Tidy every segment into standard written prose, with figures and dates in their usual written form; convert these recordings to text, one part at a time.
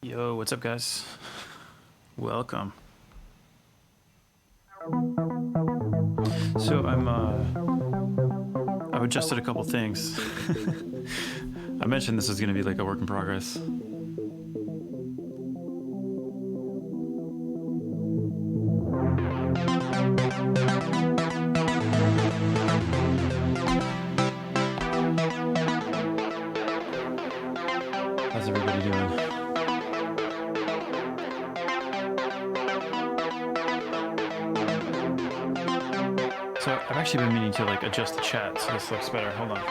Yo, what's up, guys? Welcome. So I've adjusted a couple things. I mentioned this is going to be like a work in progress. How's everybody doing? So I've actually been meaning to like adjust the chat so this looks better. Hold on.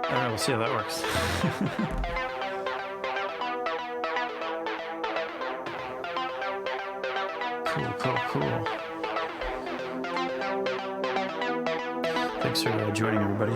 All right, we'll see how that works. Cool. Thanks for joining, everybody.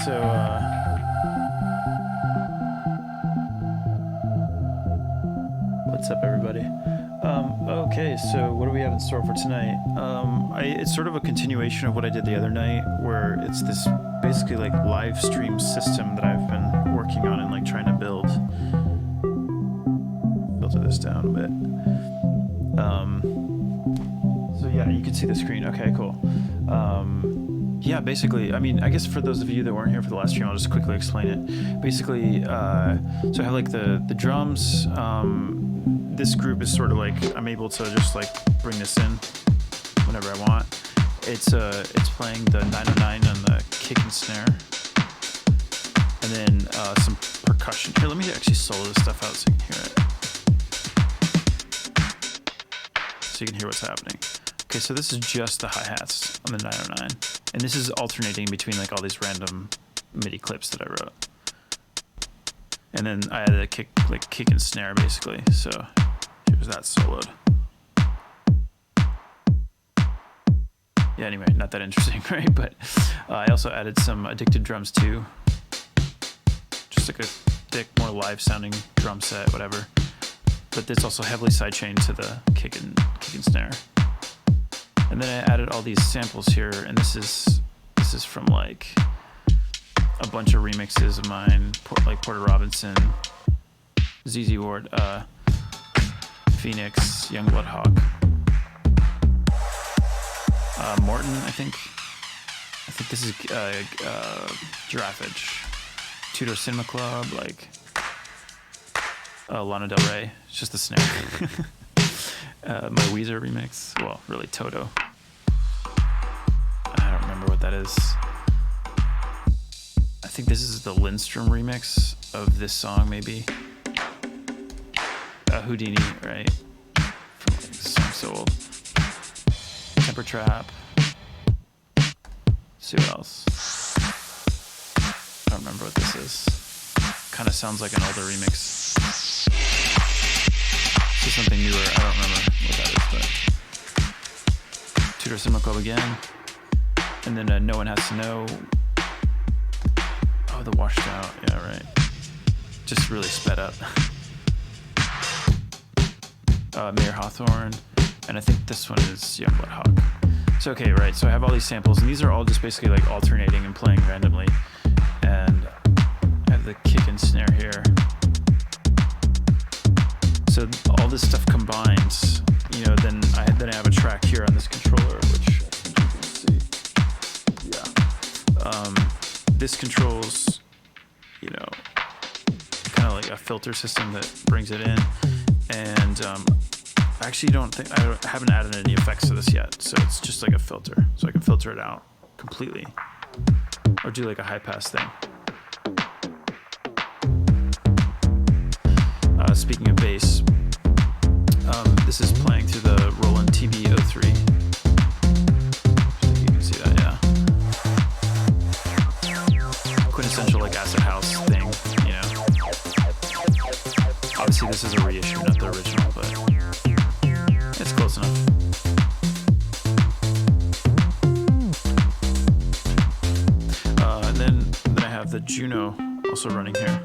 so what's up, everybody? Okay, so what do we have in store for tonight? It's sort of a continuation of what I did the other night, where it's this basically like live stream system that I've been working on and like trying to build. Filter this down a bit. So yeah, you can see the screen. Okay, cool. Yeah, basically, I mean, I guess for those of you that weren't here for the last stream, I'll just quickly explain it. Basically, so I have like the drums. This group is sort of like, I'm able to just like bring this in whenever I want. It's playing the 909 and the kick and snare. And then some percussion. Here, let me actually solo this stuff out so you can hear it. So you can hear what's happening. Okay, so this is just the hi-hats on the 909. And this is alternating between like all these random MIDI clips that I wrote. And then I added a kick and snare basically. So here's that soloed. Yeah, anyway, not that interesting, right? But I also added some addicted drums too. Just like a thick, more live sounding drum set, whatever. But it's also heavily sidechained to the kick and snare. And then I added all these samples here, and this is from like a bunch of remixes of mine, like Porter Robinson, ZZ Ward, Phoenix, Youngblood Hawk, Morton, I think this is Giraffage, Tudor Cinema Club, like Lana Del Rey. It's just the snare. My Weezer remix. Well, really Toto. I don't remember what that is. I think this is the Lindstrom remix of this song, maybe. Houdini, right? From like, this song's so old. Temper Trap. Let's see what else. I don't remember what this is. Kind of sounds like an older remix. This is something newer. I don't remember what that is, but Tudor Cinema Club again. And then No One Has to Know. Oh, the washed out. Yeah, right. Just really sped up. Mayor Hawthorne. And I think this one is Youngblood Hawk. So, okay, right. So I have all these samples, and these are all just basically like alternating and playing randomly. And I have the kick and snare here. So all this stuff combines, you know, then I have a track here on this controller, which I think you can see. Yeah. This controls, you know, kind of like a filter system that brings it in. And I actually haven't added any effects to this yet. So it's just like a filter. So I can filter it out completely or do like a high pass thing. Speaking of bass, this is playing through the Roland TB-03. You can see that, yeah. Quintessential like acid house thing, you know. Obviously this is a reissue, not the original, but it's close enough. And then I have the Juno also running here.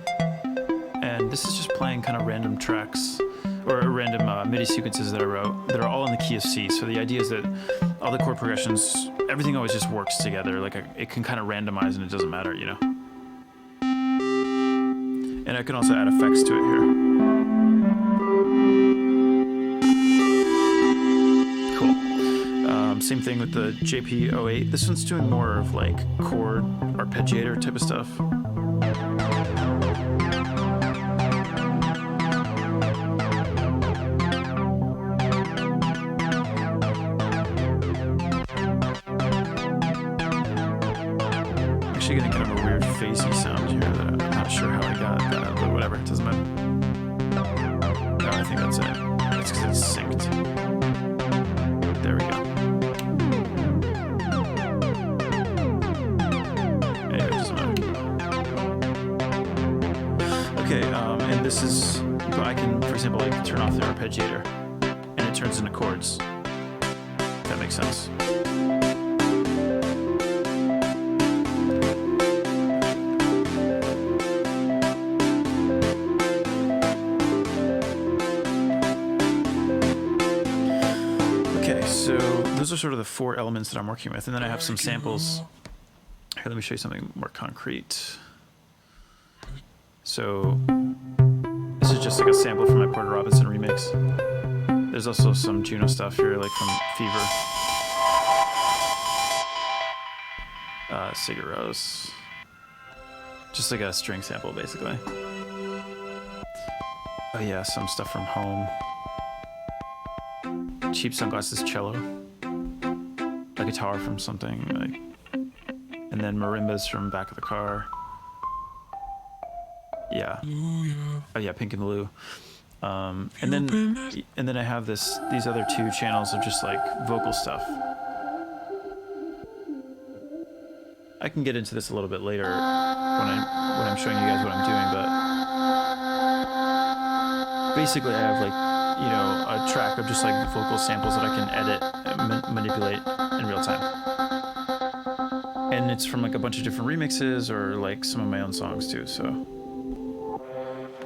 And this is just playing kind of random tracks or random MIDI sequences that I wrote that are all in the key of C. So the idea is that all the chord progressions, everything always just works together. Like it can kind of randomize and it doesn't matter, you know. And I can also add effects to it here. Cool. Same thing with the JP-08. This one's doing more of like chord arpeggiator type of stuff. Getting kind of a weird phasey sound here that I'm not sure how I got that, but whatever, it doesn't matter. No, I think that's it. It's because it's synced. There we go. Anyway, it doesn't matter. Okay, and this is, I can, for example, like turn off the arpeggiator and it turns into chords. If that makes sense. those are sort of the 4 elements that I'm working with. And then I have some samples. Here, let me show you something more concrete. So this is just like a sample from my Porter Robinson remix. There's also some Juno stuff here, like from Fever. Sigur Rós. Just like a string sample, basically. Oh yeah, some stuff from Home. Cheap Sunglasses cello. A guitar from something, like, and then marimbas from Back of the Car. Yeah. Oh yeah, Pink and Blue. And then I have these other 2 channels of just like vocal stuff. I can get into this a little bit later when I'm showing you guys what I'm doing, but basically I have like, you know, a track of just like vocal samples that I can edit and manipulate in real time. And it's from like a bunch of different remixes or like some of my own songs too, so.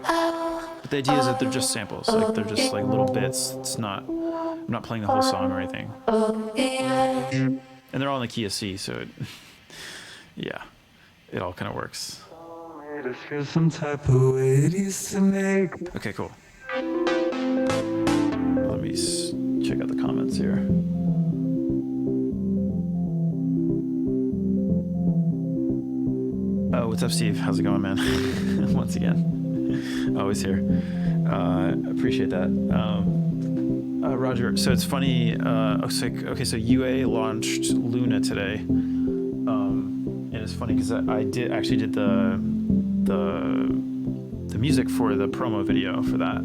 But the idea is that they're just samples, like they're just like little bits. It's not, I'm not playing the whole song or anything. And they're all in the key of C, so it, yeah, it all kind of works. Okay, cool. Let me check out the comments here. Oh, what's up, Steve? How's it going, man? Once again, always here. Appreciate that. Roger, so it's funny. Okay, so UA launched Luna today, and it's funny because I actually did the music for the promo video for that,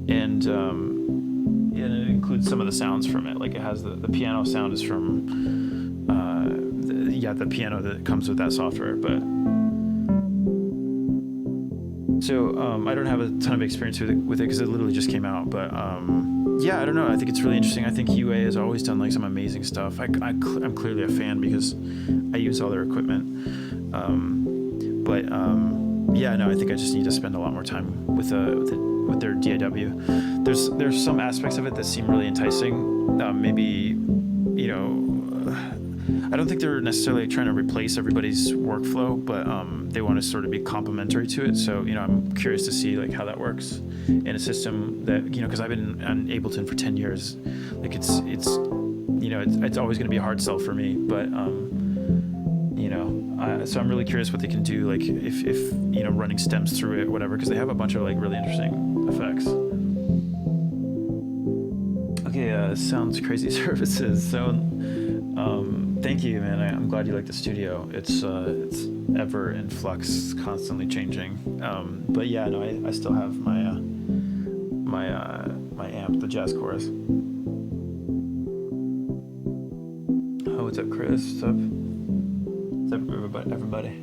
and it includes some of the sounds from it. Like it has the piano sound is from the piano that comes with that software, but. So I don't have a ton of experience with it because it literally just came out, but yeah, I don't know. I think it's really interesting. I think UA has always done like some amazing stuff. I'm clearly a fan because I use all their equipment, yeah, no, I think I just need to spend a lot more time with their DAW. There's some aspects of it that seem really enticing. Maybe, you know. I don't think they're necessarily trying to replace everybody's workflow, but they want to sort of be complementary to it. So, you know, I'm curious to see like how that works in a system that, you know, because I've been on Ableton for 10 years. Like it's you know, it's always going to be a hard sell for me, but you know, so I'm really curious what they can do, like if you know, running stems through it, whatever, because they have a bunch of like really interesting effects. Okay, Sounds Crazy Services. So. Thank you, man. I'm glad you like the studio. It's ever in flux, constantly changing. But yeah, no, I still have my my amp, the Jazz Chorus. Oh, what's up, Chris? What's up? What's up, everybody?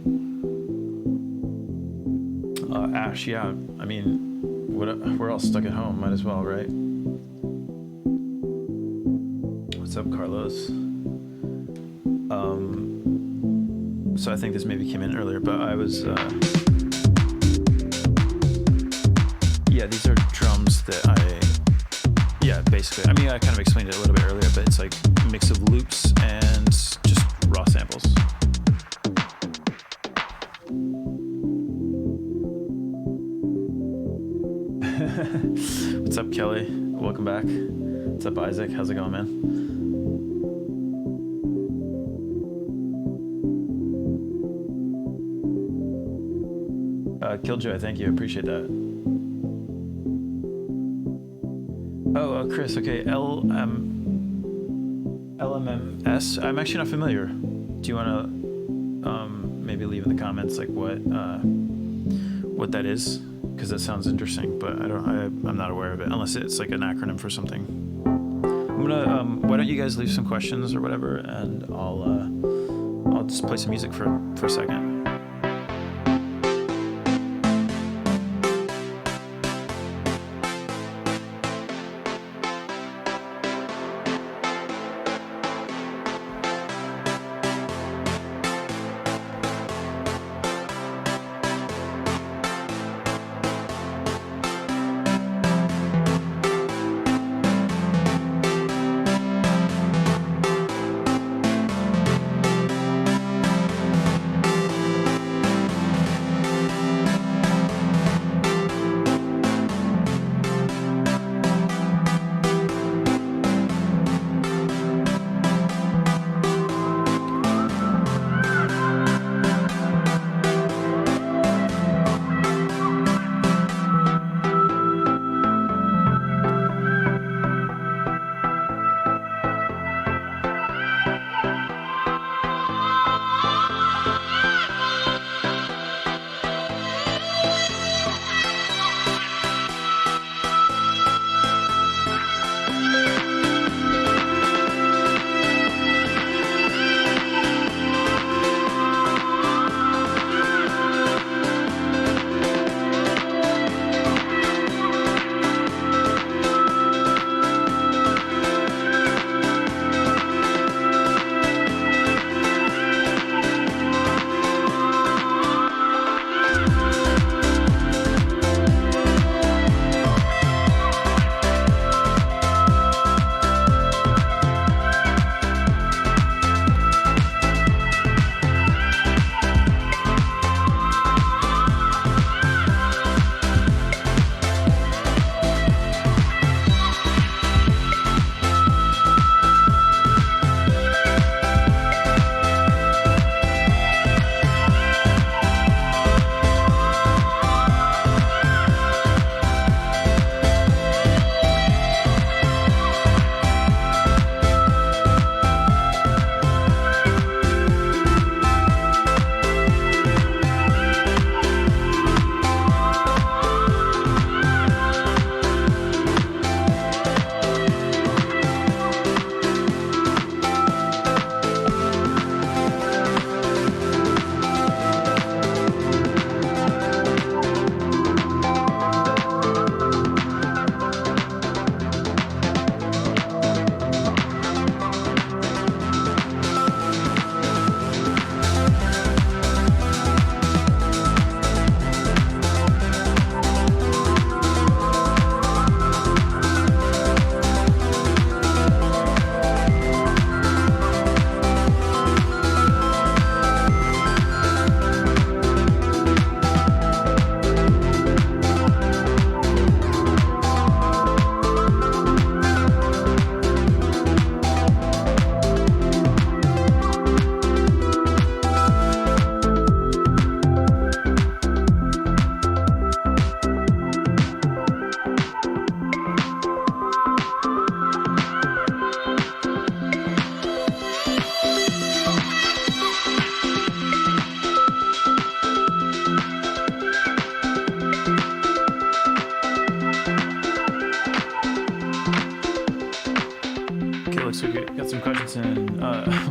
Ash, yeah. I mean, we're all stuck at home. Might as well, right? What's up, Carlos? So I think this maybe came in earlier, but I was, yeah, these are drums that basically, I mean, I kind of explained it a little bit earlier, but it's like a mix of loops and just raw samples. What's up, Kelly? Welcome back. What's up, Isaac? How's it going, man? Killjoy, thank you. Appreciate that. Oh, Chris, okay. LMMS. I'm actually not familiar. Do you want to maybe leave in the comments like what that is? Because that sounds interesting, but I'm not aware of it unless it's like an acronym for something. I'm gonna. Why don't you guys leave some questions or whatever, and I'll just play some music for a second.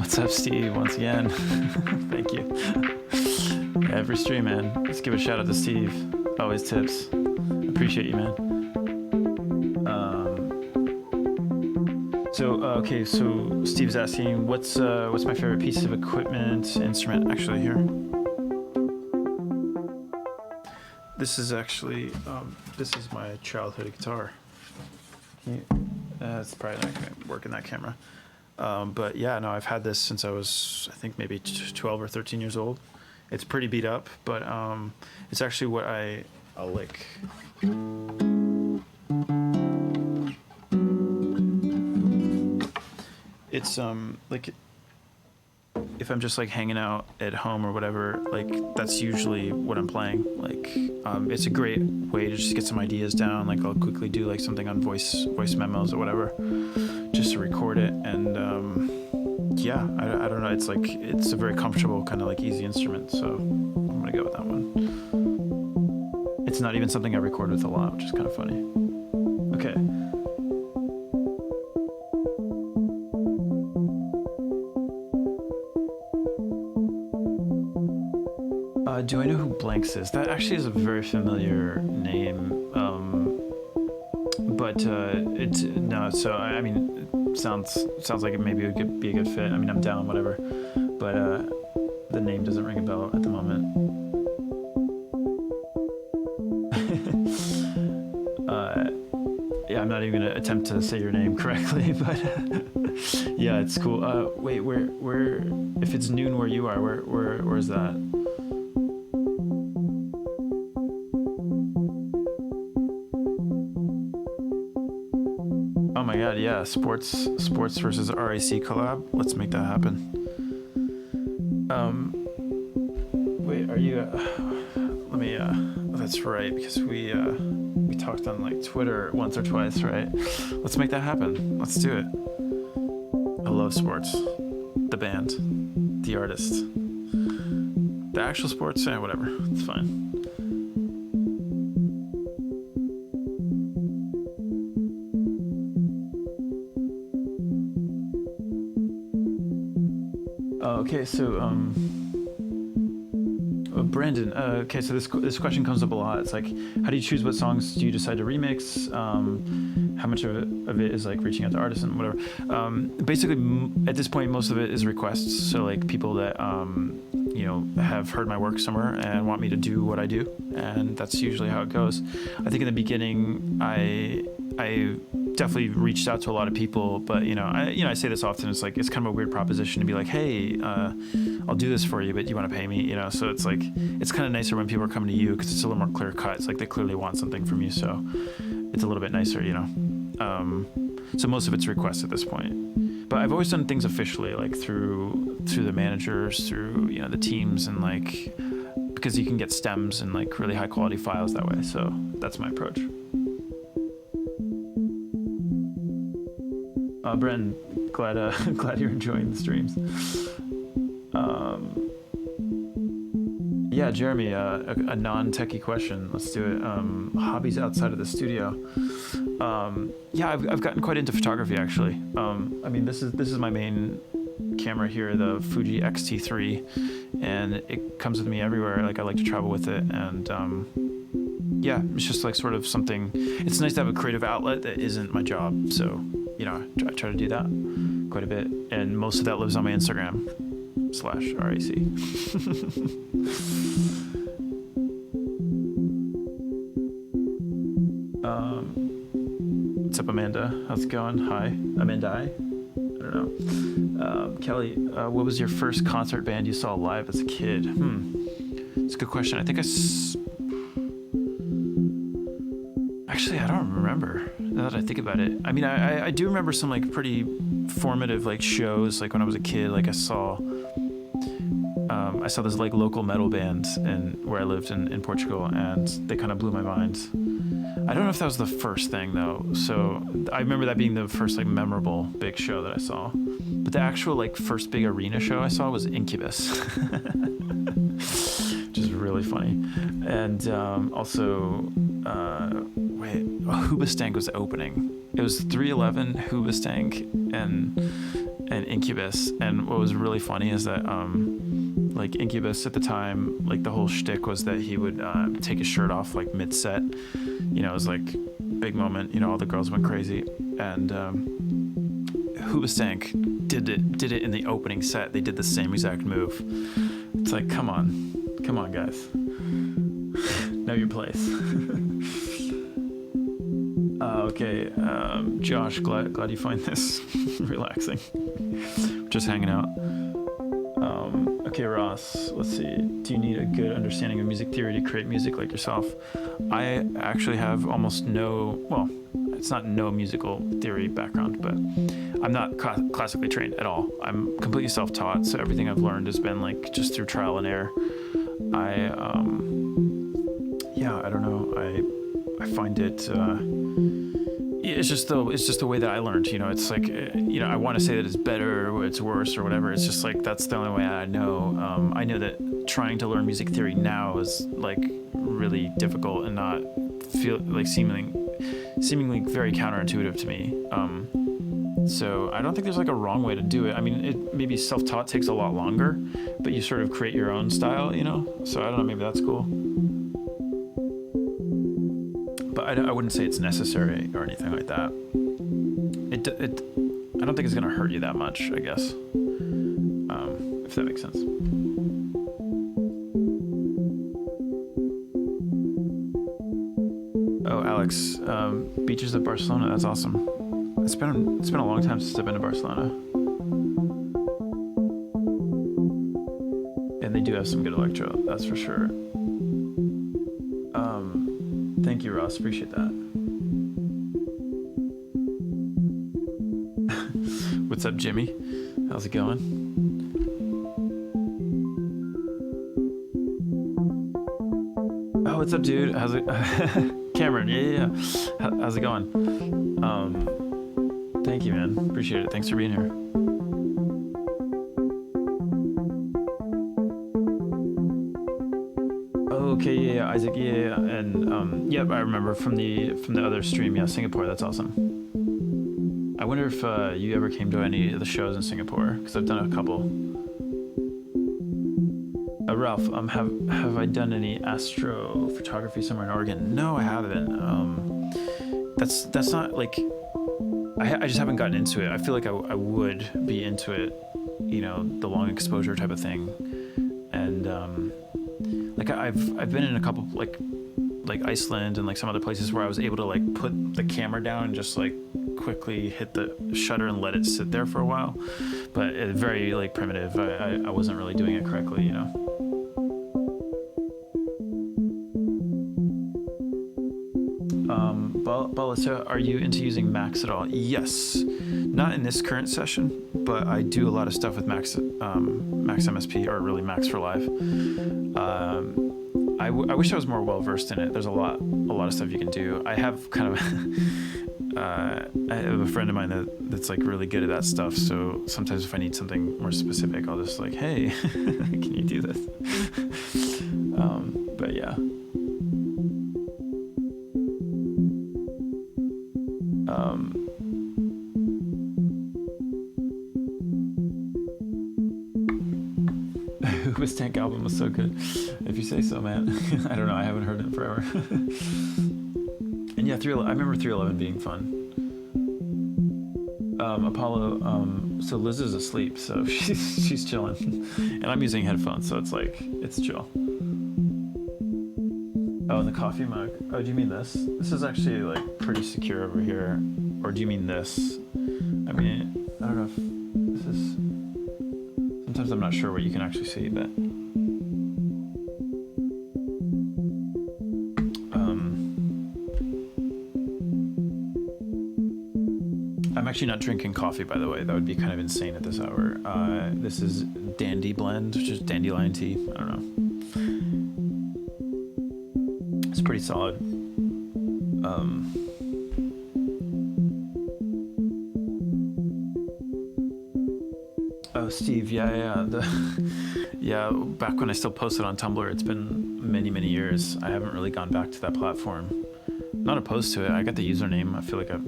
What's up, Steve? Once again, thank you. Every stream, man. Let's give a shout out to Steve. Always tips. Appreciate you, man. Okay, so Steve's asking, what's my favorite piece of equipment, instrument? Actually, here. This is actually, this is my childhood guitar. It's probably not going to work in that camera. But yeah, no, I've had this since I was, I think maybe 12 or 13 years old. It's pretty beat up, but it's actually what I'll lick. It's like if I'm just like hanging out at home or whatever, like that's usually what I'm playing. Like it's a great way to just get some ideas down. Like I'll quickly do like something on voice memos or whatever, just to record it. And yeah, I don't know. It's like it's a very comfortable kind of like easy instrument. So I'm gonna go with that one. It's not even something I record with a lot, which is kind of funny. Okay. Do I know who Blanks is? That actually is a very familiar name, but it's no. So I mean, it sounds like it maybe would be a good fit. I mean, I'm down, whatever, but the name doesn't ring a bell at the moment. Yeah, I'm not even gonna attempt to say your name correctly, but yeah, it's cool. Wait, where? If it's noon where you are, where is that? Oh my god, yeah, sports versus RAC collab. Let's make that happen. Wait, are you let me that's right, because we talked on like Twitter once or twice, right? Let's make that happen. Let's do it. I love sports. The band, the artist, the actual sports, whatever. It's fine. Okay, so Brandon. Okay, so this question comes up a lot. It's like, how do you choose what songs do you decide to remix? How much of it is like reaching out to artists and whatever. Basically, at this point, most of it is requests. So like people that you know have heard my work somewhere and want me to do what I do, and that's usually how it goes. I think in the beginning, I definitely reached out to a lot of people, but I say this often. It's like it's kind of a weird proposition to be like, hey, I'll do this for you, but you want to pay me, So it's like it's kind of nicer when people are coming to you because it's a little more clear cut. It's like they clearly want something from you, so it's a little bit nicer, So most of it's requests at this point, but I've always done things officially, like through the managers, through the teams, and like because you can get stems and like really high quality files that way. So that's my approach. Bren, glad you're enjoying the streams. Yeah, Jeremy, a non-techie question. Let's do it. Hobbies outside of the studio. Yeah, I've gotten quite into photography actually. I mean, this is my main camera here, the Fuji X-T3, and it comes with me everywhere. Like I like to travel with it, and yeah, it's just like sort of something. It's nice to have a creative outlet that isn't my job. So I try to do that quite a bit, and most of that lives on my Instagram /RAC. What's up, Amanda? How's it going? Hi, Amanda. I don't know. Kelly, what was your first concert band you saw live as a kid? It's a good question. I think actually, I don't remember, now that I think about it. I mean, I do remember some like pretty formative like shows, like when I was a kid. Like I saw this like local metal band where I lived in Portugal, and they kind of blew my mind. I don't know if that was the first thing though. So I remember that being the first like memorable big show that I saw. But the actual like first big arena show I saw was Incubus, which is really funny. And also, Hoobastank was opening. It was 311 Hoobastank, and and Incubus. And what was really funny is that like Incubus at the time, like the whole shtick was that he would take his shirt off like mid-set. You know, it was like big moment. You know, all the girls went crazy, and Hoobastank did it in the opening set. They did the same exact move. It's like, come on, guys, know your place. Okay, Josh, glad you find this relaxing. Just hanging out. Okay, Ross, let's see. Do you need a good understanding of music theory to create music like yourself? I actually have almost no, it's not no musical theory background, but I'm not classically trained at all. I'm completely self-taught, so everything I've learned has been like just through trial and error. I don't know. I find it, it's just the way that I learned, you know. It's like, you know, I want to say that it's better or it's worse or whatever. It's just like, that's the only way I know. I know that trying to learn music theory now is like really difficult and not feel like seemingly very counterintuitive to me. So I don't think there's like a wrong way to do it. I mean, it maybe self-taught takes a lot longer, but you sort of create your own style, you know? So I don't know, maybe that's cool. But I wouldn't say it's necessary or anything like that. I don't think it's gonna hurt you that much, I guess. If that makes sense. Oh, Alex, beaches of Barcelona. That's awesome. It's been a long time since I've been to Barcelona, and they do have some good electro. That's for sure. Thank you, Ross. Appreciate that. What's up, Jimmy? How's it going? Oh, what's up, dude? How's it? Cameron, yeah. How's it going? Thank you, man. Appreciate it. Thanks for being here. Okay, yeah, Isaac, yeah, and yep, I remember from the other stream, yeah, Singapore. That's awesome. I wonder if you ever came to any of the shows in Singapore, because I've done a couple. Ralph, have I done any astrophotography somewhere in Oregon? No, I haven't. That's not like, I just haven't gotten into it. I feel like I would be into it, you know, the long exposure type of thing, and like I've been in a couple like Iceland and like some other places where I was able to like put the camera down and just like quickly hit the shutter and let it sit there for a while, but very like primitive. I wasn't really doing it correctly, you know. Balasa, are you into using Max at all? Yes, not in this current session, but I do a lot of stuff with Max MSP, or really Max for Live. I wish I was more well versed in it. There's a lot of stuff you can do. I have kind of I have a friend of mine that's like really good at that stuff. So sometimes if I need something more specific, I'll just like, hey, can you do this? But yeah. Hoobastank album was so good. If you say so, man. I don't know. I haven't heard it in forever. And yeah, I remember 311 being fun. Apollo. So Liz is asleep, so she's chilling, and I'm using headphones, so it's like it's chill. Oh, and the coffee mug. Oh, do you mean this? This is actually like pretty secure over here, or do you mean this? I mean, I don't know if this is. Sometimes I'm not sure what you can actually see, but I'm actually not drinking coffee, by the way. That would be kind of insane at this hour. This is Dandy Blend, which is dandelion tea. I don't know. It's pretty solid. Oh, Steve, yeah. Yeah, back when I still posted on Tumblr, it's been many, many years. I haven't really gone back to that platform. I'm not opposed to it. I got the username. I feel like I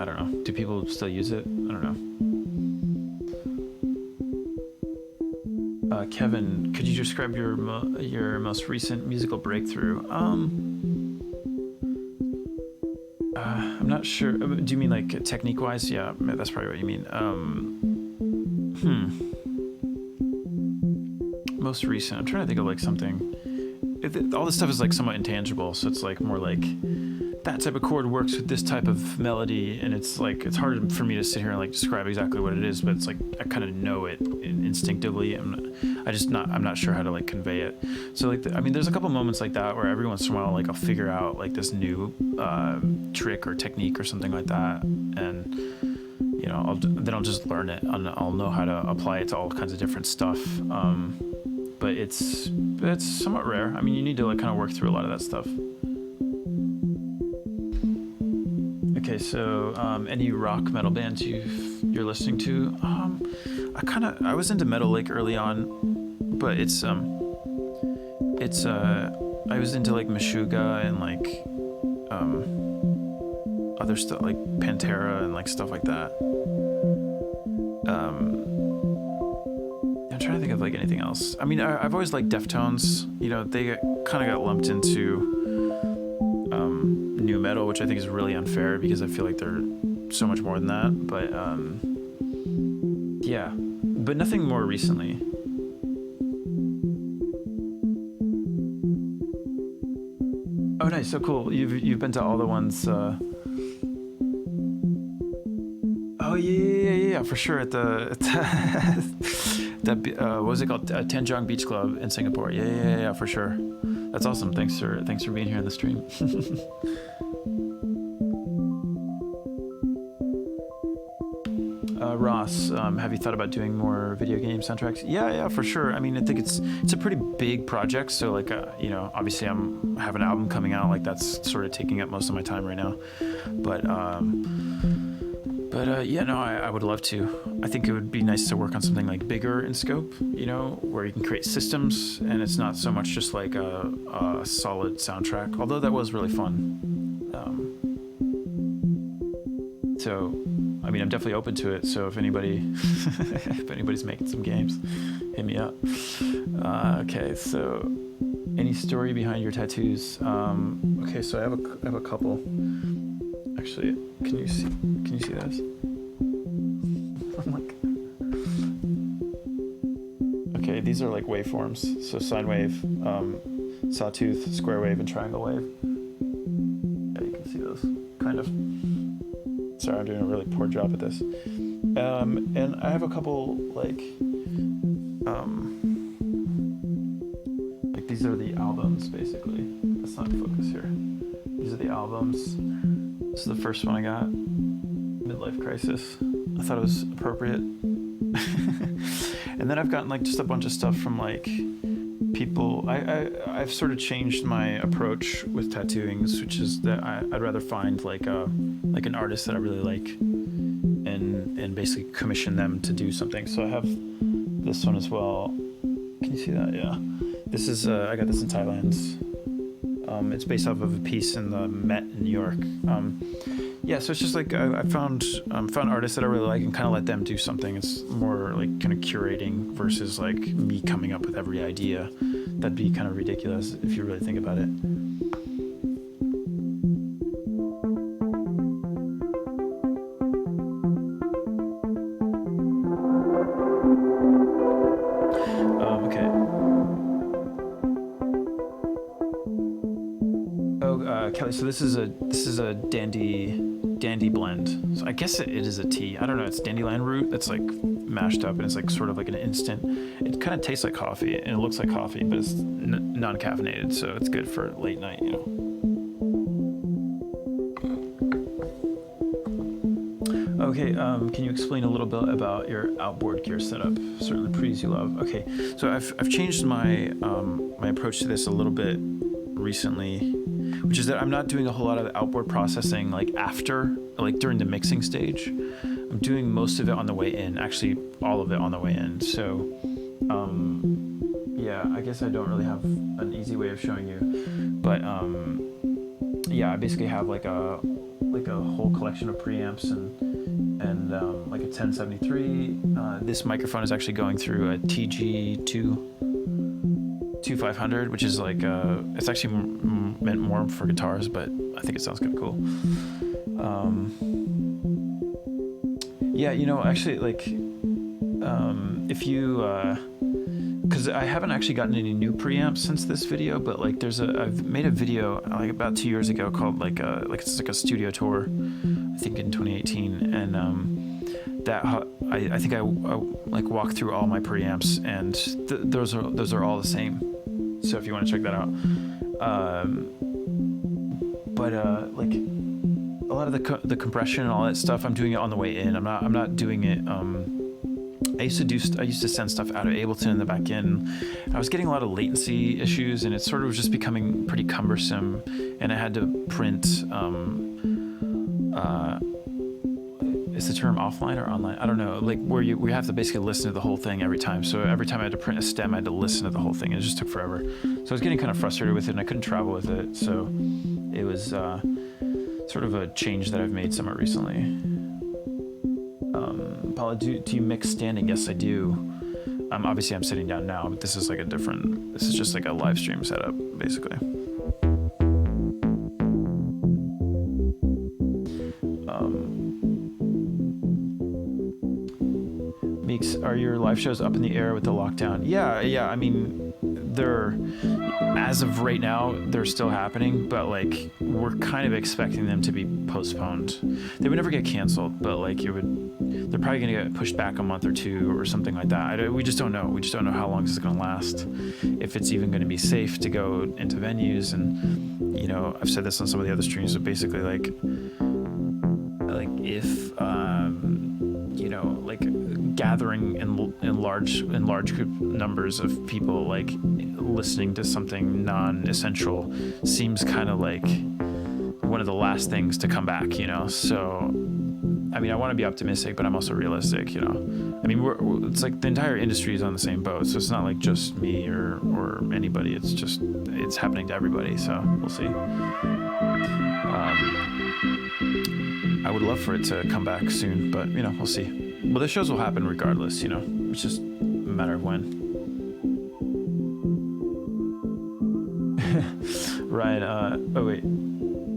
don't know. Do people still use it? I don't know. Kevin, could you describe your most recent musical breakthrough? I'm not sure. Do you mean like technique-wise? Yeah, that's probably what you mean. Most recent. I'm trying to think of like something. All this stuff is like somewhat intangible, so it's like more like that type of chord works with this type of melody, and it's like it's hard for me to sit here and like describe exactly what it is, but it's like I kind of know it instinctively. I'm not sure how to like convey it. So like I mean, there's a couple moments like that where every once in a while like I'll figure out like this new trick or technique or something like that, and you know then I'll just learn it and I'll know how to apply it to all kinds of different stuff. But it's somewhat rare. I mean, you need to like kind of work through a lot of that stuff. Okay, so any rock metal bands you're listening to? I was into metal like early on, but I was into like Meshuggah and like other stuff like Pantera and like stuff like that. I'm trying to think of like anything else. I mean, I've always liked Deftones. You know, they kind of got lumped into new metal, which I think is really unfair because I feel like they're so much more than that. But yeah, but nothing more recently. Oh, nice. So cool. You've been to all the ones. Oh yeah, for sure. At the what was it called? Tanjong Beach Club in Singapore. Yeah, for sure. That's awesome. Thanks for being here in the stream. Ross, have you thought about doing more video game soundtracks? Yeah, for sure. I mean, I think it's a pretty big project. So like, you know, obviously I have an album coming out. Like that's sort of taking up most of my time right now. But yeah, no, I would love to. I think it would be nice to work on something like bigger in scope, you know, where you can create systems and it's not so much just like a solid soundtrack, although that was really fun. So, I mean, I'm definitely open to it. So if anybody's making some games, hit me up. Okay, so any story behind your tattoos? Okay, so I have a couple. Actually, can you see this? Okay, these are like waveforms. So sine wave, sawtooth, square wave, and triangle wave. Yeah, you can see those, kind of. Sorry, I'm doing a really poor job at this. And I have a couple like these are the albums basically. That's not focus here. These are the albums. This is the first one I got, Midlife Crisis. I thought it was appropriate. And then I've gotten like just a bunch of stuff from like people. I've sort of changed my approach with tattooings, which is that I'd rather find like an artist that I really like and basically commission them to do something. So I have this one as well. Can you see that? Yeah. This is I got this in Thailand. It's based off of a piece in the Met in New York. Yeah, so it's just like I found artists that I really like and kind of let them do something. It's more like kind of curating versus like me coming up with every idea. That'd be kind of ridiculous if you really think about it. Kelly, so this is a dandy blend. So I guess it is a tea. I don't know. It's dandelion root that's like mashed up and it's like sort of like an instant. It kind of tastes like coffee and it looks like coffee, but it's non-caffeinated, so it's good for late night, you know. Okay, can you explain a little bit about your outboard gear setup? Certainly pre's you love. Okay, so I've changed my my approach to this a little bit recently, which is that I'm not doing a whole lot of the outboard processing like during the mixing stage. I'm doing most of it on the way in, actually all of it on the way in. So yeah, I guess I don't really have an easy way of showing you, but yeah, I basically have like a whole collection of preamps and and like a 1073. This microphone is actually going through a TG2500, which is like it's actually meant more for guitars, but I think it sounds kind of cool. Yeah, you know, actually, like if you because I haven't actually gotten any new preamps since this video, but like I've made a video like about 2 years ago called it's like a studio tour, I think in 2018, and that I think I like walk through all my preamps, and those are all the same. So if you want to check that out, but like a lot of the compression and all that stuff, I'm doing it on the way in. I'm not doing it. I used to send stuff out of Ableton in the back end. I was getting a lot of latency issues, and it sort of was just becoming pretty cumbersome. And I had to print. Is the term offline or online? I don't know. Like where you have to basically listen to the whole thing every time. So every time I had to print a stem, I had to listen to the whole thing, and it just took forever. So I was getting kind of frustrated with it, and I couldn't travel with it. So it was sort of a change that I've made somewhat recently. Paula, do you mix standing? Yes, I do. Obviously I'm sitting down now, but this is just like a live stream setup, basically. Meeks, are your live shows up in the air with the lockdown? Yeah, I mean, they're, as of right now, they're still happening, but like we're kind of expecting them to be postponed. They would never get canceled, but like they're probably gonna get pushed back a month or two or something like that. We just don't know. We just don't know how long this is gonna last, if it's even gonna be safe to go into venues. And you know, I've said this on some of the other streams, but basically like if you know, like gathering in large group numbers of people, like listening to something non-essential seems kind of like one of the last things to come back, you know. So I mean, I want to be optimistic, but I'm also realistic, you know. I mean, it's like the entire industry is on the same boat, so it's not like just me or anybody. It's happening to everybody, so we'll see. I would love for it to come back soon, but you know, we'll see. Well, the shows will happen regardless, you know. It's just a matter of when. Ryan, oh wait.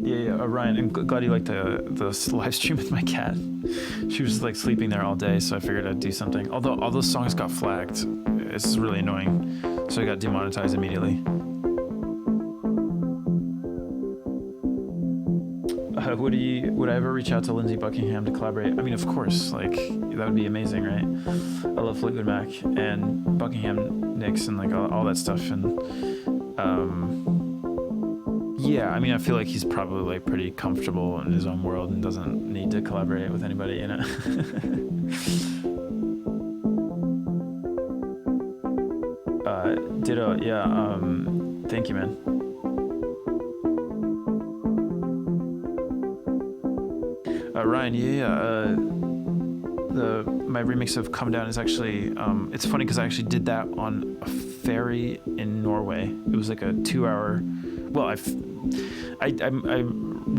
Yeah, Ryan, I'm glad you liked the live stream with my cat. She was like sleeping there all day, so I figured I'd do something. Although all those songs got flagged. It's really annoying. So I got demonetized immediately. Would I ever reach out to Lindsey Buckingham to collaborate? I mean, of course, like, that would be amazing, right? I love Fleetwood Mac and Buckingham Nicks and like all that stuff. And yeah, I mean, I feel like he's probably like pretty comfortable in his own world and doesn't need to collaborate with anybody, you know? Ditto, yeah, thank you, man. Ryan, my remix of Come Down is actually, it's funny because I actually did that on a ferry in Norway. It was like a 2-hour, well, I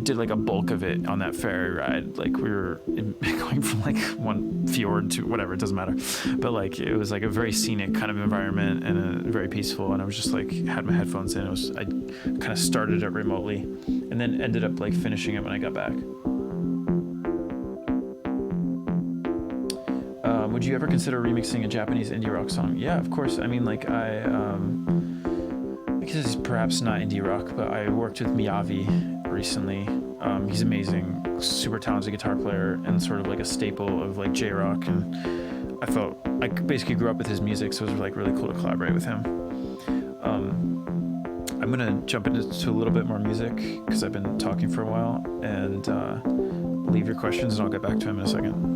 did like a bulk of it on that ferry ride. Like we were going from like one fjord to whatever, it doesn't matter. But like, it was like a very scenic kind of environment and very peaceful. And I was just like, had my headphones in. I kind of started it remotely and then ended up like finishing it when I got back. Would you ever consider remixing a Japanese indie rock song? Yeah, of course. I mean, like because it's perhaps not indie rock, but I worked with Miyavi recently. He's amazing, super talented guitar player, and sort of like a staple of like J-rock. And I felt I basically grew up with his music, so it was like really cool to collaborate with him. I'm gonna jump into a little bit more music because I've been talking for a while, and leave your questions, and I'll get back to him in a second.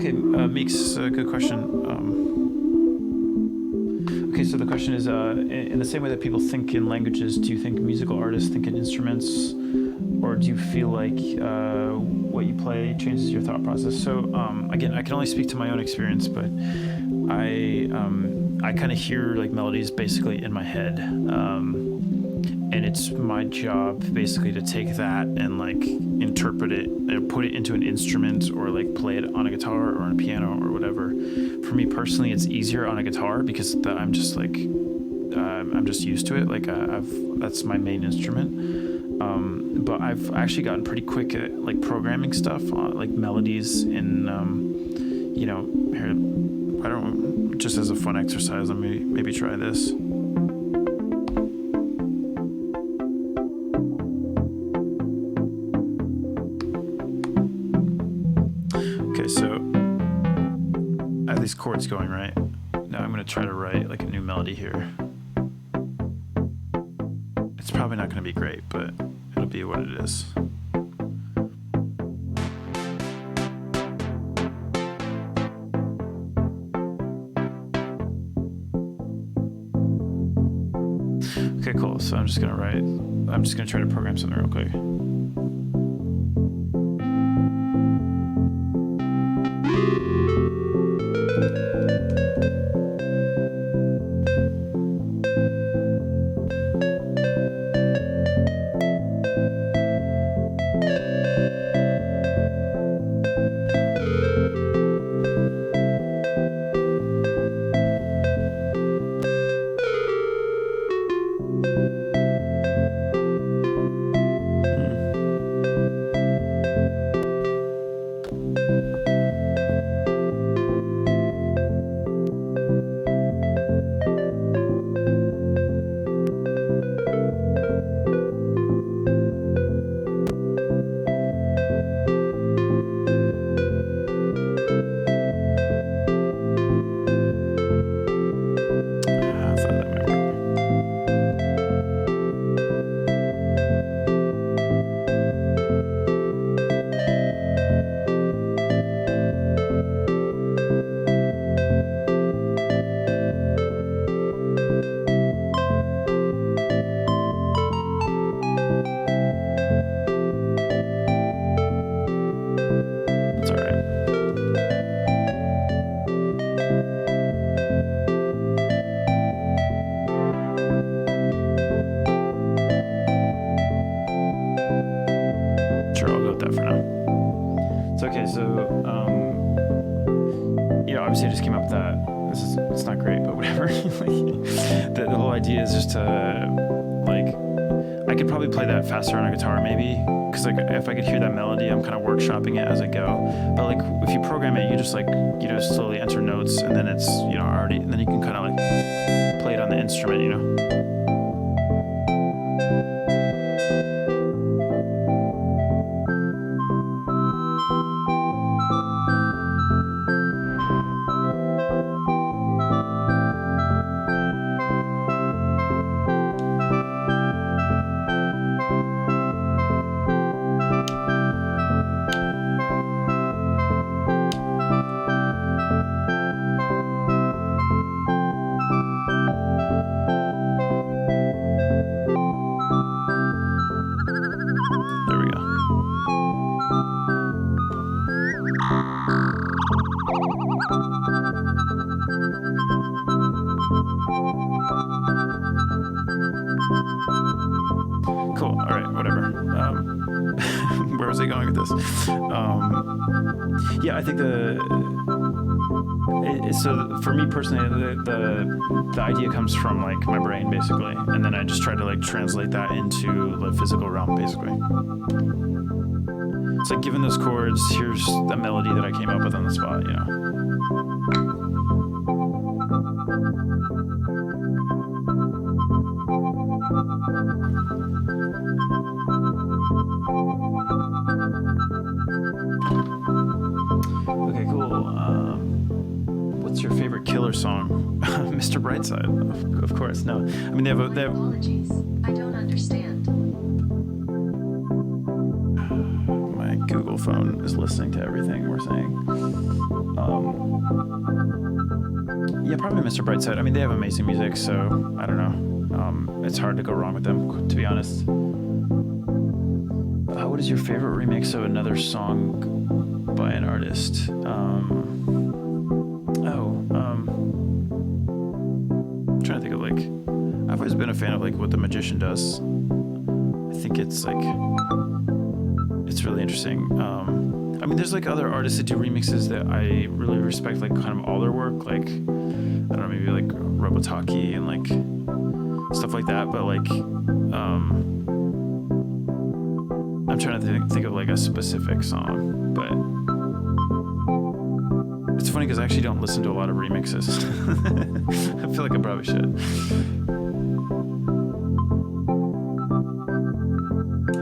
Okay, Meeks, good question. Okay, so the question is, in the same way that people think in languages, do you think musical artists think in instruments, or do you feel like what you play changes your thought process? So again, I can only speak to my own experience, but I kind of hear like melodies basically in my head, and it's my job basically to take that and like interpret it and put it into an instrument, or like play it on a guitar or on a piano or whatever. For me personally, it's easier on a guitar because I'm just like I'm just used to it. Like that's my main instrument. But I've actually gotten pretty quick at like programming stuff, like melodies in you know, here, I don't, just as a fun exercise, let me maybe try this. Okay, so I have these chords going, right? Now I'm gonna try to write like a new melody here. It's probably not gonna be great, but it'll be what it is. Okay, cool. So I'm just gonna try to program something real quick. Obviously I just came up with that. It's not great, but whatever. the whole idea is just to, like, I could probably play that faster on a guitar maybe, because like if I could hear that melody, I'm kind of workshopping it as I go. But like if you program it, you just like, you know, slowly enter notes, and then it's, you know, already, and then you can kind of like play it on the instrument, you know. Yeah, I think so for me personally, the idea comes from like my brain basically, and then I just try to like translate that into the physical realm basically. It's like, given those chords, here's the melody that I came up with on the spot, you know. Okay, cool. What's your favorite Killer song? Mr. Brightside, of course. No, I mean they have. Apologies, I don't understand. My Google phone is listening to everything we're saying. Yeah, probably Mr. Brightside. I mean, they have amazing music, so I don't know. It's hard to go wrong with them, to be honest. What is your favorite remix of another song by an artist? I'm trying to think of like, I've always been a fan of like what The Magician does. I think it's like, it's really interesting. I mean, there's like other artists that do remixes that I really respect, like kind of all their work, like, I don't know, maybe like Robotaki and like stuff like that, but like, I'm trying to think of like a specific song, but it's funny because I actually don't listen to a lot of remixes. I feel like I probably should.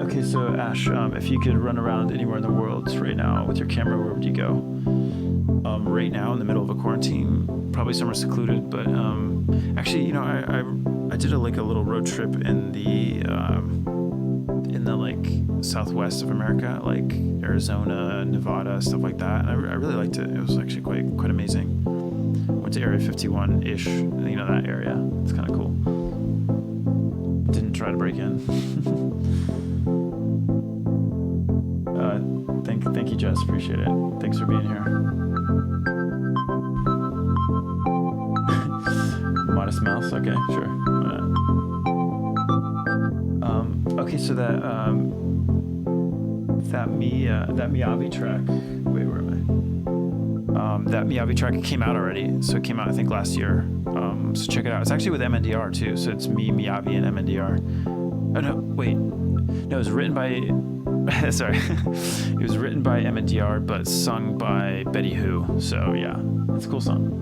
Okay, so Ash, if you could run around anywhere in the world right now with your camera, where would you go? Right now, in the middle of a quarantine, probably somewhere secluded, but actually, you know, I did a little road trip in the like southwest of America, like Arizona, Nevada, stuff like that, and I really liked it. It was actually quite amazing. Went to Area 51-ish, you know, that area. It's kind of cool. Didn't try to break in. Thank you, Jess. Appreciate it. Thanks for being here. Modest Mouse. Okay, sure. Okay, so that Miyavi track. Wait, where am I? That Miyavi track came out already. So it came out, I think, last year. So check it out. It's actually with MNDR too. So it's me, Miyavi, and MNDR. Oh no, wait. No, it was written by. Sorry, it was written by MNDR, but sung by Betty Who. So yeah, it's a cool song.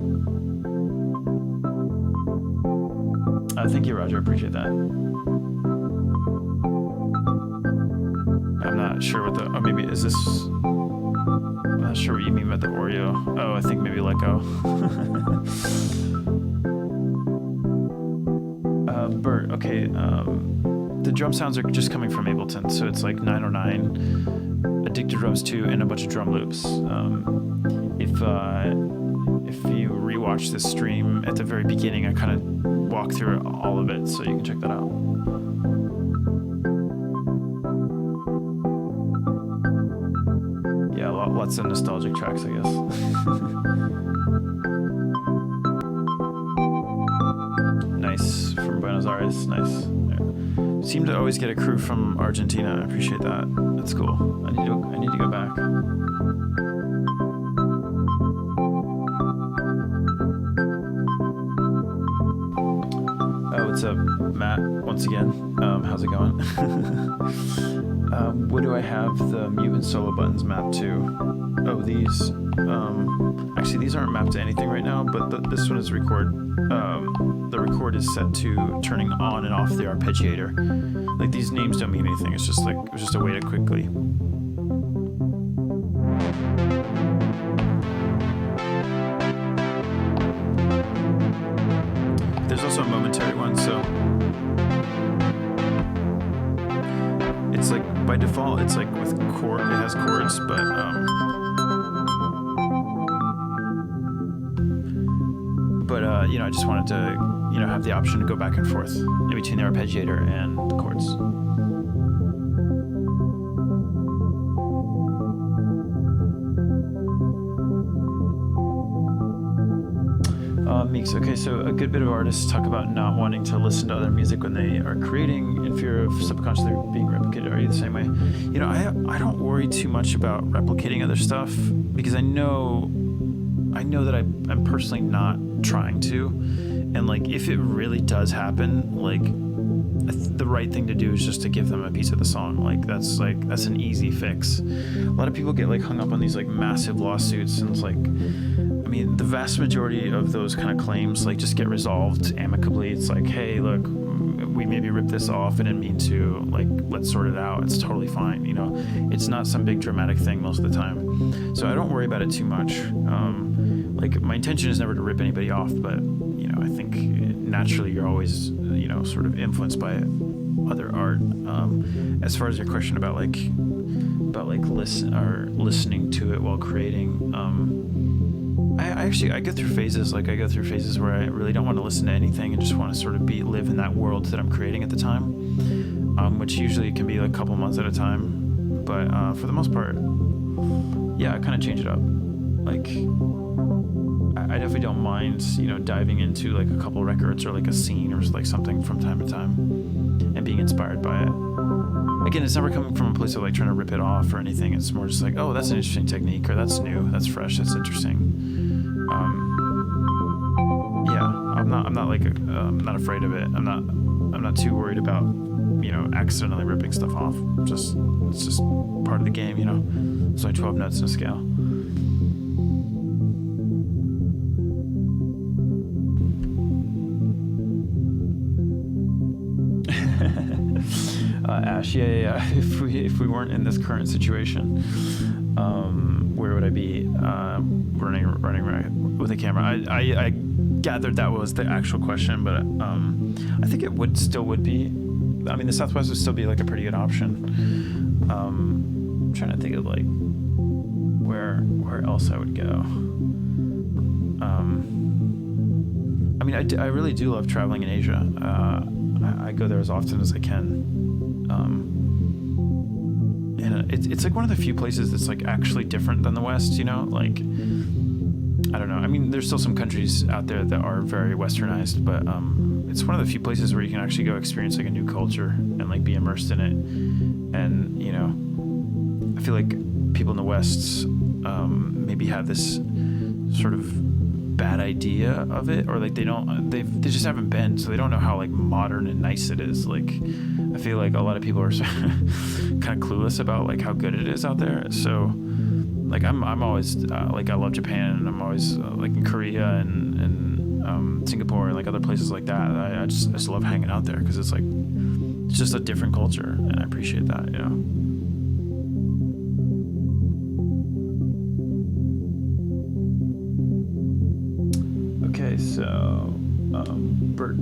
Thank you, Roger. Appreciate that. I'm not sure what the. Oh, maybe is this? I'm not sure what you mean by the Oreo. Oh, I think maybe Let Go. Bert. Okay. The drum sounds are just coming from Ableton, so it's like 909, Addicted Drums 2, and a bunch of drum loops. If you rewatch this stream at the very beginning, I kind of walk through all of it, so you can check that out. Yeah, lots of nostalgic tracks, I guess. Nice, from Buenos Aires, nice. Seem to always get a crew from Argentina. I appreciate that. That's cool. I need to go back. What's up, Matt? Once again, how's it going? What do I have the mute and solo buttons mapped to? Oh, these. Actually, these aren't mapped to anything right now, but this one is record. The record is set to turning on and off the arpeggiator. Like, these names don't mean anything. It's just like, it was just a way to quickly. There's also a momentary one, so it's like by default it's like with chord, it has chords, but you know, I just wanted to, you know, have the option to go back and forth in between the arpeggiator and the chords. Meeks. Okay, so a good bit of artists talk about not wanting to listen to other music when they are creating in fear of subconsciously being replicated. Are you the same way? You know, I don't worry too much about replicating other stuff because I know that I'm personally not trying to, and like if it really does happen, like the right thing to do is just to give them a piece of the song. That's an easy fix. A lot of people get like hung up on these like massive lawsuits, and it's like, I mean, the vast majority of those kind of claims like just get resolved amicably. It's like, hey, look, we maybe ripped this off and didn't mean to, like, let's sort it out. It's totally fine, you know. It's not some big dramatic thing most of the time, so I don't worry about it too much. Like, my intention is never to rip anybody off, but you know, I think naturally you're always, you know, sort of influenced by other art. As far as your question about like about like listening to it while creating. I go through phases. Like I go through phases where I really don't want to listen to anything and just want to sort of live in that world that I'm creating at the time, which usually can be like a couple months at a time. But for the most part, yeah, I kind of change it up. Like I definitely don't mind, diving into like a couple records or like a scene or like something from time to time and being inspired by it. Again, it's never coming from a place of like trying to rip it off or anything. It's more just like, oh, that's an interesting technique, or that's new, that's fresh, that's interesting. Yeah, I'm not like I'm not afraid of it. I'm not too worried about accidentally ripping stuff off. It's just part of the game. There's only 12 notes in a scale. Ash, yeah. If we weren't in this current situation, where would I be? Running with a camera. I gathered that was the actual question, but I think it still would be. I mean, the Southwest would still be like a pretty good option. I'm trying to think of like where else I would go. I mean, I really do love traveling in Asia. I go there as often as I can. And it's like one of the few places that's like actually different than the West, like, I don't know. I mean, there's still some countries out there that are very westernized, but it's one of the few places where you can actually go experience like a new culture and like be immersed in it. And, I feel like people in the West maybe have this sort of bad idea of it, or like they just haven't been, so they don't know how like modern and nice it is. Like I feel like a lot of people are kind of clueless about like how good it is out there. So like I'm always like I love Japan, and I'm always like in Korea and Singapore and like other places like that. I just love hanging out there because it's like it's just a different culture, and I appreciate that. Okay, so Bert,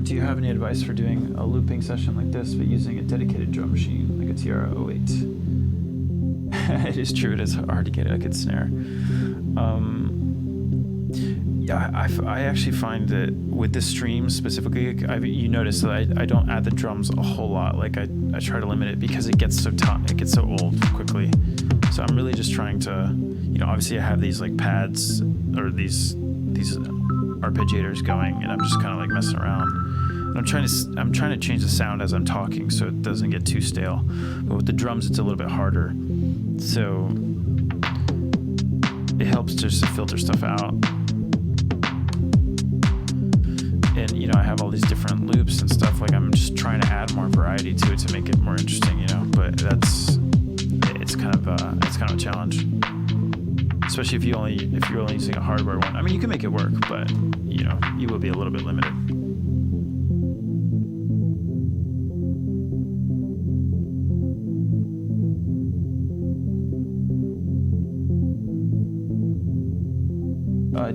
do you have any advice for doing a looping session like this but using a dedicated drum machine like a TR-08? It is true, it is hard to get a good snare. Yeah, I actually find that with this stream specifically, you notice that I don't add the drums a whole lot. Like I try to limit it because it gets so old quickly. So I'm really just trying to, obviously I have these like pads or these arpeggiators going, and I'm just kind of like messing around. And I'm trying to change the sound as I'm talking so it doesn't get too stale. But with the drums, it's a little bit harder. So it helps just to filter stuff out. And I have all these different loops and stuff. Like I'm just trying to add more variety to it to make it more interesting, But it's kind of a challenge. Especially if you're only using a hardware one. I mean, you can make it work, but you will be a little bit limited.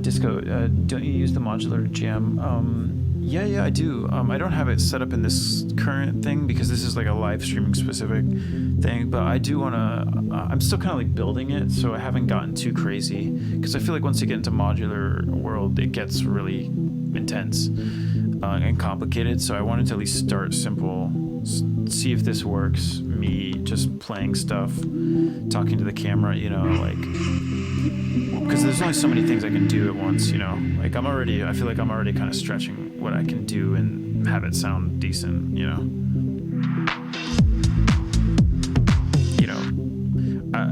Disco, don't you use the modular jam? Yeah, I do. I don't have it set up in this current thing because this is like a live streaming specific thing, but I do want to, I'm still kind of like building it, so I haven't gotten too crazy because I feel like once you get into modular world, it gets really intense and complicated. So I wanted to at least start simple, see if this works, me just playing stuff, talking to the camera, because there's only so many things I can do at once, like I feel like I'm already kind of stretching what I can do and have it sound decent,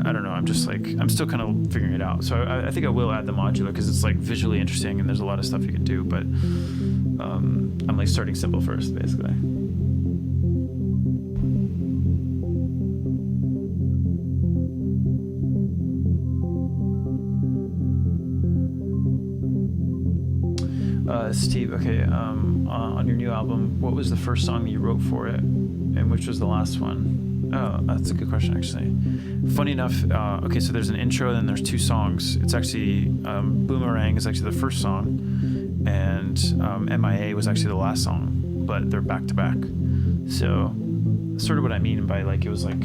I don't know, I'm just like, I'm still kind of figuring it out. So I think I will add the modular because it's like visually interesting and there's a lot of stuff you can do, but I'm like starting simple first, basically. Steve, okay, on your new album, what was the first song that you wrote for it, and which was the last one? Oh, that's a good question, actually. Funny enough, okay, so there's an intro, then there's two songs. It's actually, Boomerang is actually the first song, and MIA was actually the last song, but they're back to back. So, sort of what I mean by, like, it was like,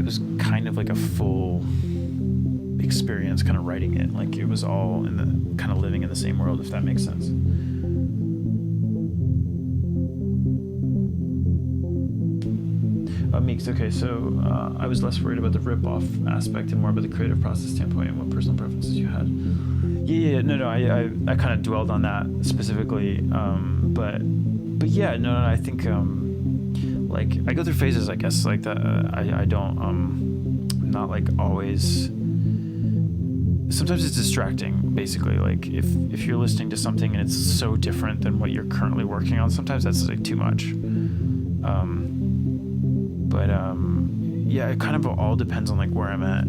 was kind of like a full experience kind of writing it. Like it was all in the kind of living in the same world, if that makes sense. Meeks, okay, so I was less worried about the rip-off aspect and more about the creative process standpoint and what personal preferences you had. No, I kind of dwelled on that specifically, but yeah, no, I think like I go through phases, I guess, like that. I don't I'm not like always. Sometimes it's distracting, basically. Like if you're listening to something and it's so different than what you're currently working on, sometimes that's like too much. Yeah, it kind of all depends on like where I'm at.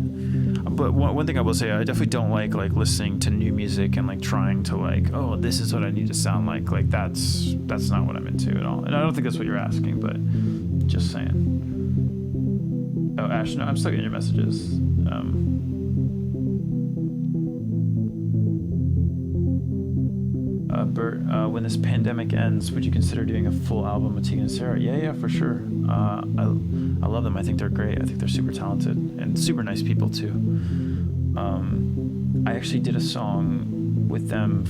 But one thing I will say, I definitely don't like listening to new music and like trying to like, oh, this is what I need to sound like. Like that's not what I'm into at all. And I don't think that's what you're asking, but just saying. Oh, Ash, no, I'm still getting your messages. Bert, when this pandemic ends, would you consider doing a full album with Tegan and Sarah? Yeah, for sure. I love them. I think they're great. I think they're super talented and super nice people too. I actually did a song with them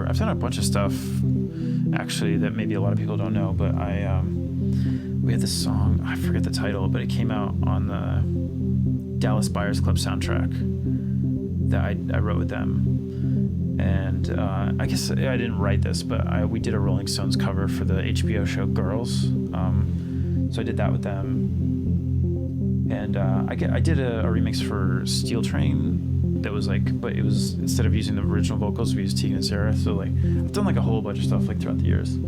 I've done a bunch of stuff actually that maybe a lot of people don't know, but we had this song, I forget the title, but it came out on the Dallas Buyers Club soundtrack that I wrote with them. And I guess I didn't write this, but we did a Rolling Stones cover for the HBO show Girls. So I did that with them. And I did a remix for Steel Train that was like, but it was, instead of using the original vocals, we used Tegan and Sarah. So like, I've done like a whole bunch of stuff like throughout the years.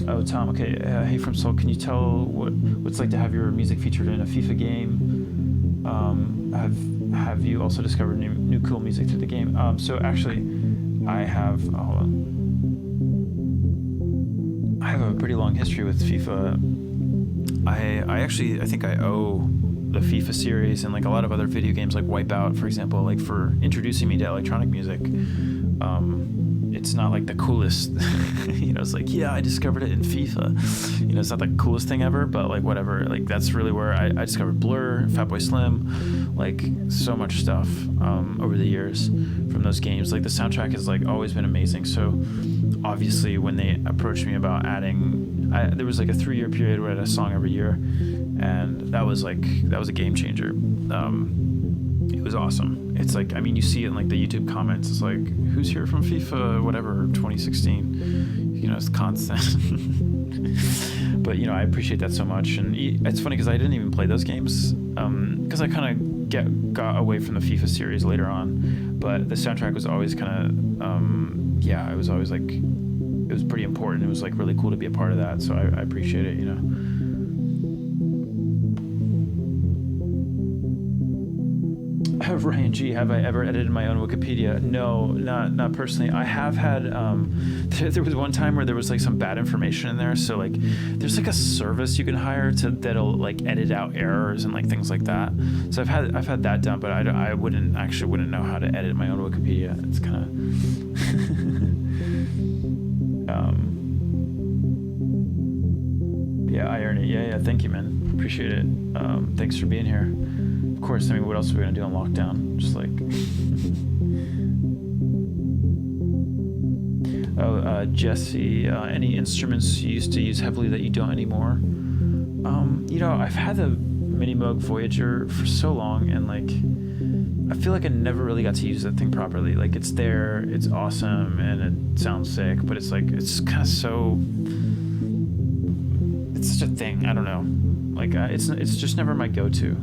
Oh, Tom, okay. Hey, from Seoul, can you tell what's like to have your music featured in a FIFA game? Have you also discovered new cool music through the game? So actually, I have hold on. I have a pretty long history with FIFA. I think I owe the FIFA series and like a lot of other video games like Wipeout, for example, like for introducing me to electronic music. It's not like the coolest, it's like, yeah, I discovered it in FIFA. It's not the coolest thing ever, but like whatever, like that's really where I discovered Blur, Fatboy Slim, like so much stuff over the years from those games. Like the soundtrack has like always been amazing. So obviously when they approached me about adding, there was like a 3-year period where I had a song every year, and that was a game changer. It was awesome. It's like, I mean, you see it in like the YouTube comments. It's like, who's here from FIFA, whatever, 2016? It's constant. But, I appreciate that so much. And it's funny because I didn't even play those games because I kind of got away from the FIFA series later on. But the soundtrack was always kind of, it was always like, it was pretty important. It was like really cool to be a part of that. So I appreciate it, Ryan G, have I ever edited my own Wikipedia? No, not personally. I have had, there was one time where there was like some bad information in there. So like, there's like a service you can hire that'll like edit out errors and like things like that. So I've had that done, but I wouldn't know how to edit my own Wikipedia. It's kind of, yeah, I earn it. Yeah. Thank you, man. Appreciate it. Thanks for being here. Of course, I mean, what else are we gonna do on lockdown? Just like, Jesse, any instruments you used to use heavily that you don't anymore? I've had the Mini Moog Voyager for so long, and like, I feel like I never really got to use that thing properly. Like, it's there, it's awesome, and it sounds sick, but it's like, it's kind of it's such a thing. I don't know. Like, it's just never my go-to.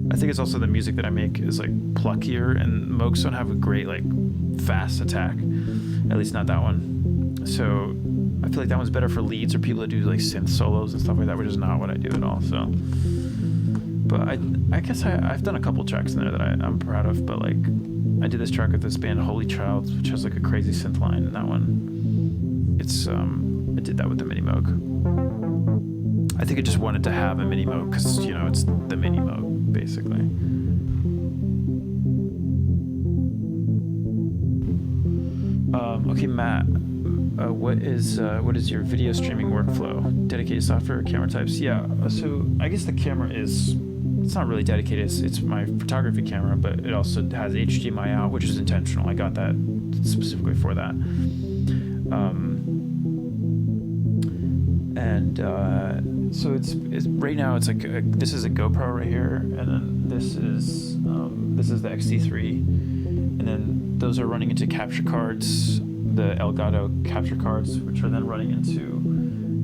I think it's also the music that I make is like pluckier, and Moogs don't have a great like fast attack, at least not that one. So I feel like that one's better for leads or people that do like synth solos and stuff like that, which is not what I do at all. So, but I guess I've done a couple tracks in there that I'm proud of. But like, I did this track with this band Holy Child, which has like a crazy synth line, and that one, it's I did that with the Mini Moog. I think I just wanted to have a Mini Moog because it's the Mini Moog. Basically. Okay, Matt. what is your video streaming workflow? Dedicated software, camera types? Yeah. So I guess the camera it's not really dedicated. It's my photography camera, but it also has HDMI out, which is intentional. I got that specifically for that. So it's right now it's like this is a GoPro right here, and then this is the XT3, and then those are running into capture cards, the Elgato capture cards, which are then running into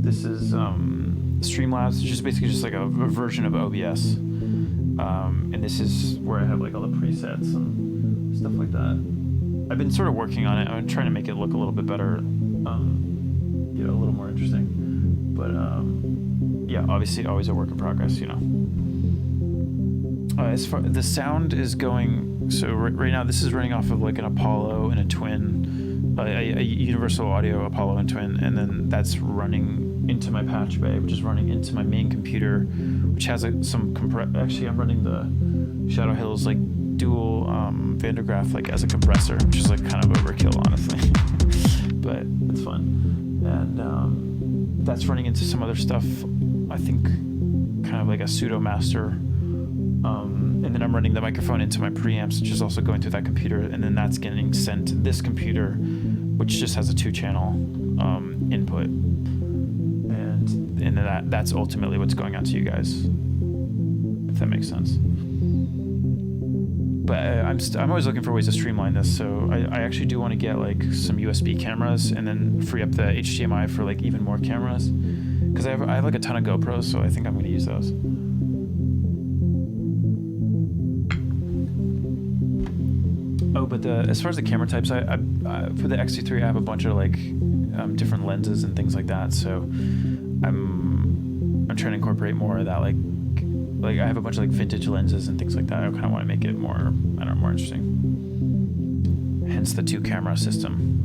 this is Streamlabs, which is basically just like a version of OBS, and this is where I have like all the presets and stuff like that. I've been sort of working on it. I'm trying to make it look a little bit better, a little more interesting. But yeah, obviously always a work in progress, As far the sound is going, so right now this is running off of like an Apollo and a Twin, a Universal Audio Apollo and Twin, and then that's running into my patch bay, which is running into my main computer, which has actually I'm running the Shadow Hills like dual Van der Graaf like as a compressor, which is like kind of overkill, honestly. But it's fun. And that's running into some other stuff, I think kind of like a pseudo master, and then I'm running the microphone into my preamps, which is also going through that computer, and then that's getting sent to this computer, which just has a 2-channel input, and then that's ultimately what's going out to you guys, if that makes sense. But I'm always looking for ways to streamline this, so I actually do want to get like some USB cameras and then free up the HDMI for like even more cameras, because I have like a ton of GoPros, so I think I'm going to use those. Oh, but as far as the camera types, I for the XT3 I have a bunch of like different lenses and things like that, so I'm trying to incorporate more of that, like I have a bunch of like vintage lenses and things like that. I kind of want to make it more, more interesting. Hence the 2-camera system,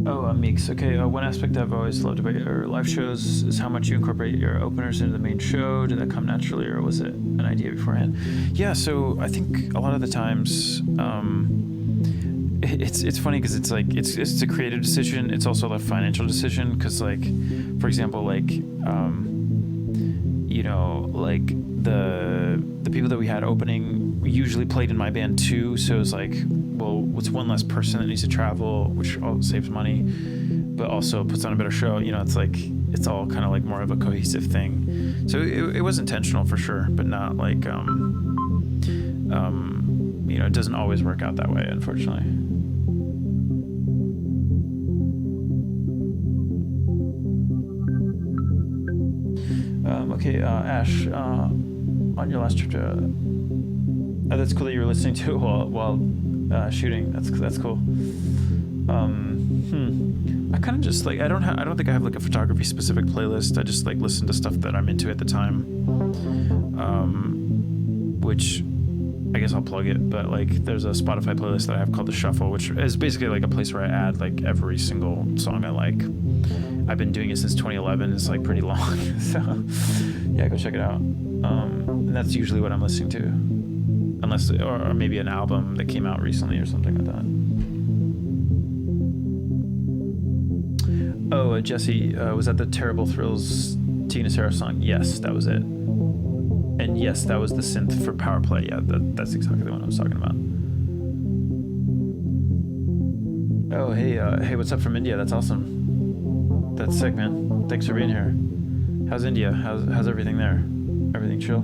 Oh, Meeks. Okay, one aspect I've always loved about your live shows is how much you incorporate your openers into the main show. Did that come naturally, or was it an idea beforehand? Yeah, so I think a lot of the times, it's funny because it's like it's a creative decision. It's also a financial decision, because like, for example, like like the people that we had opening usually played in my band too, so it's like, well, what's one less person that needs to travel, which all saves money but also puts on a better show. It's like it's all kind of like more of a cohesive thing. So it was intentional for sure, but not like it doesn't always work out that way, unfortunately. Okay, Ash, on your last trip to, that's cool that you were listening to it while shooting. That's cool. I kind of just like, I don't think I have like a photography specific playlist. I just like listen to stuff that I'm into at the time, which I guess I'll plug it, but like there's a Spotify playlist that I have called The Shuffle, which is basically like a place where I add like every single song I like. I've been doing it since 2011. It's like pretty long. So yeah, go check it out. And that's usually what I'm listening to, unless, or maybe an album that came out recently or something like that. Oh, Jesse, was that the Terrible Thrills Tina Sarah song? Yes, that was it. And yes, that was the synth for Power Play. Yeah, that's exactly the one I was talking about. Oh, hey, what's up from India? That's awesome. That's sick, man. Thanks for being here. How's India? How's everything there? Everything chill?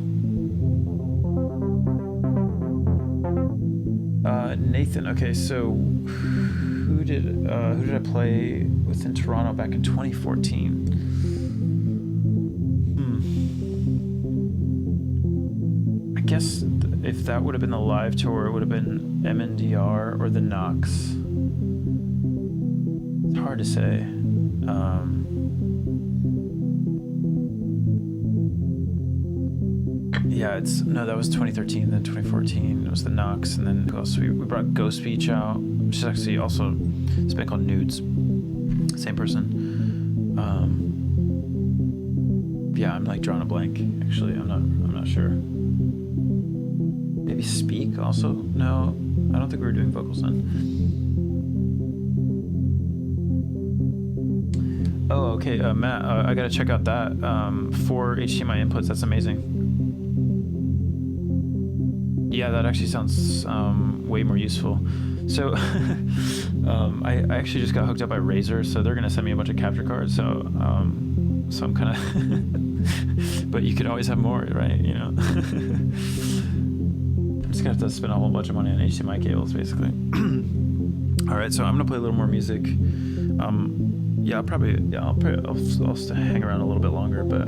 Nathan. Okay, so who did I play with in Toronto back in 2014? I guess if that would have been the live tour, it would have been MNDR or the Knox. It's hard to say. Yeah, that was 2013, then 2014, it was the Knox, and then who else? We brought Ghost Beach out, which is actually also, it's been called Nudes. Same person. Yeah, I'm like drawing a blank, actually, I'm not sure. maybe speak also? No, I don't think we were doing vocals then. Oh, okay, Matt, I gotta check out that for HDMI inputs. That's amazing. Yeah, that actually sounds way more useful. So I actually just got hooked up by Razer, so they're gonna send me a bunch of capture cards. So I'm kind of, but you could always have more, right? You know. I'm just gonna have to spend a whole bunch of money on HDMI cables, basically. All right, so I'm gonna play a little more music. Yeah, I'll hang around a little bit longer, but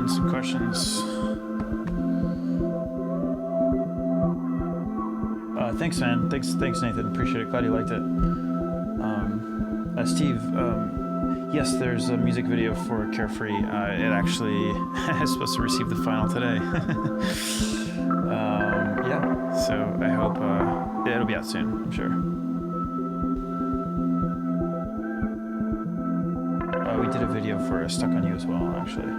in some questions. Thanks, man. Thanks, Nathan. Appreciate it. Glad you liked it. Steve, yes, there's a music video for Carefree. It actually is supposed to receive the final today. Yeah, so I hope it'll be out soon, I'm sure. We did a video for Stuck on You as well, actually.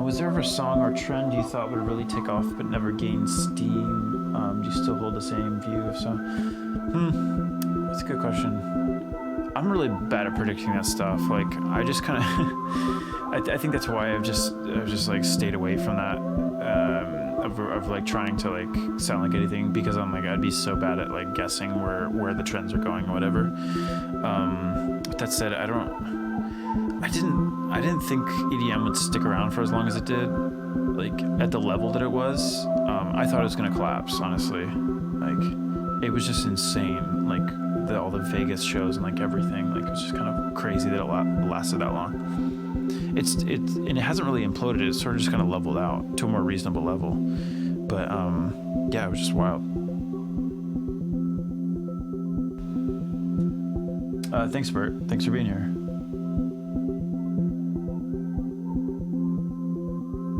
Was there ever a song or trend you thought would really take off but never gain steam? Do you still hold the same view? If so, that's a good question. I'm really bad at predicting that stuff. Like, I just kind of, I think that's why I've just like stayed away from that, of like trying to like sound like anything, because I'm like, I'd be so bad at like guessing where the trends are going or whatever. With that said, I didn't think EDM would stick around for as long as it did, like at the level that it was. I thought it was gonna collapse, honestly. Like, it was just insane, like all the Vegas shows and like everything. Like, it was just kind of crazy that it lasted that long. And it hasn't really imploded. It's sort of just kind of leveled out to a more reasonable level. But yeah, it was just wild. Thanks, Bert. Thanks for being here.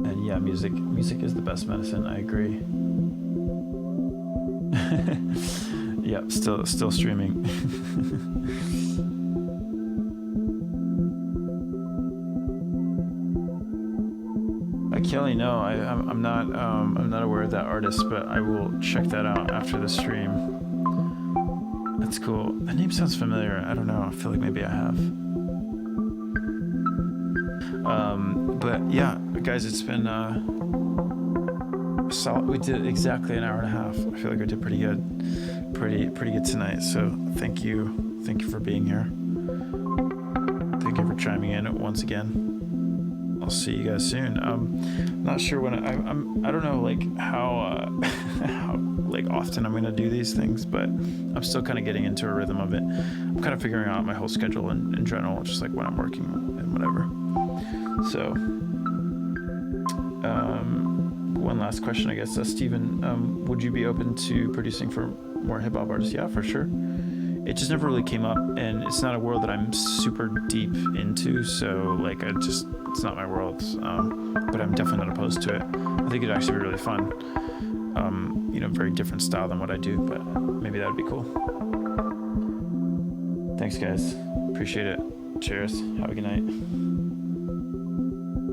And yeah, music is the best medicine. I agree. Yeah, still streaming. Kelly, no, I'm not aware of that artist, but I will check that out after the stream. That's cool. That name sounds familiar. I don't know. I feel like maybe I have. But yeah, guys, it's been solid. We did exactly an hour and a half. I feel like we did pretty good tonight. So thank you for being here. Thank you for chiming in once again. I'll see you guys soon. Not sure when I don't know like how like often I'm gonna do these things, but I'm still kind of getting into a rhythm of it. I'm kind of figuring out my whole schedule in general, just like when I'm working and whatever. So one last question, I guess. Steven, would you be open to producing for more hip hop artists? Yeah, for sure. It just never really came up, and it's not a world that I'm super deep into, so like it's not my world. But I'm definitely not opposed to it. I think it'd actually be really fun. Very different style than what I do, but maybe that would be cool. Thanks, guys. Appreciate it. Cheers. Have a good night.